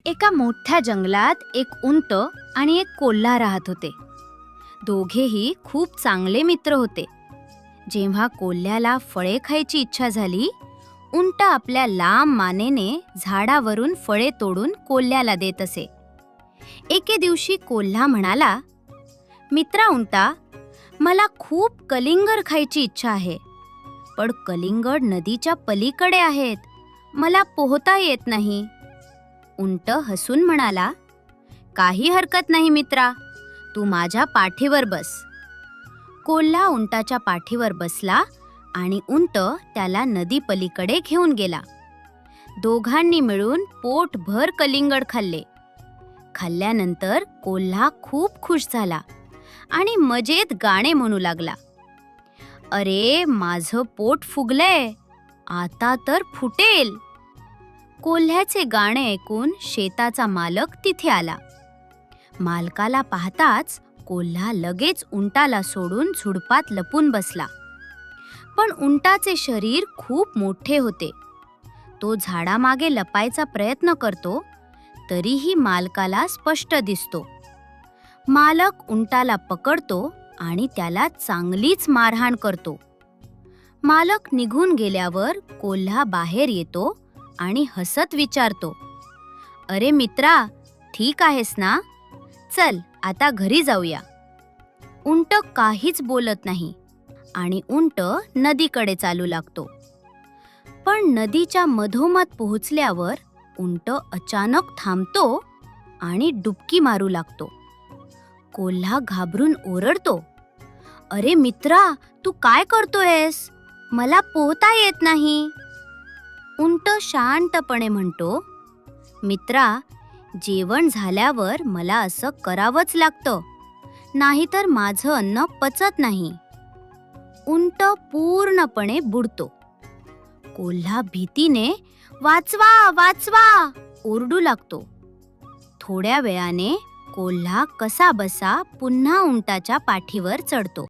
एका मोठ्या जंगलात एक उंट आणि एक कोल्हा राहत होते. दोघेही खूप चांगले मित्र होते. जेव्हा कोल्ह्याला फळे खायची इच्छा झाली, उंट आपल्या लांब मानेने झाडावरून फळे तोडून कोल्ह्याला देत असे. एके दिवशी कोल्हा म्हणाला, "मित्रा उंटा, मला खूप कलिंगड खायची इच्छा आहे, पण कलिंगड नदीच्या पलीकडे आहेत. मला पोहता येत नाही." उंट हसून म्हणाला, "काही हरकत नाही मित्रा, तू माझ्या पाठीवर बस." कोल्हा उंटाच्या पाठीवर बसला आणि उंट त्याला नदी पलीकडे घेऊन गेला. दोघांनी मिळून पोटभर कलिंगड खाल्ले. खाल्ल्यानंतर कोल्हा खूप खुश झाला आणि मजेत गाणे म्हणू लागला. "अरे, माझं पोट फुगलंय, आता तर फुटेल." कोल्ह्याचे गाणे ऐकून शेताचा मालक तिथे आला. मालकाला पाहताच कोल्हा लगेच उंटाला सोडून झुडपात लपून बसला. पण उंटाचे शरीर खूप मोठे होते. तो झाडामागे लपायचा प्रयत्न करतो, तरीही मालकाला स्पष्ट दिसतो. मालक उंटाला पकडतो आणि त्याला चांगलीच मारहाण करतो. मालक निघून गेल्यावर कोल्हा बाहेर येतो आणि हसत विचारतो, "अरे मित्रा, ठीक आहेस ना? चल, आता घरी जाऊया." उंट काहीच बोलत नाही आणि उंट नदीकडे चालू लागतो. पण नदीच्या मधोमध पोहोचल्यावर उंट अचानक थांबतो आणि डुबकी मारू लागतो. कोल्हा घाबरून ओरडतो, "अरे मित्रा, तू काय करतोयस? मला पोहता येत नाही." उंट शांतपणे म्हणतो, "मित्रा, जेवण झाल्यावर मला असं करावंच लागतं, नाहीतर माझं अन्न पचत नाही." उंट पूर्णपणे बुडतो. कोल्हा भीतीने "वाचवा, वाचवा!" ओरडू लागतो. थोड्या वेळाने कोल्हा कसाबसा पुन्हा उंटाच्या पाठीवर चढतो.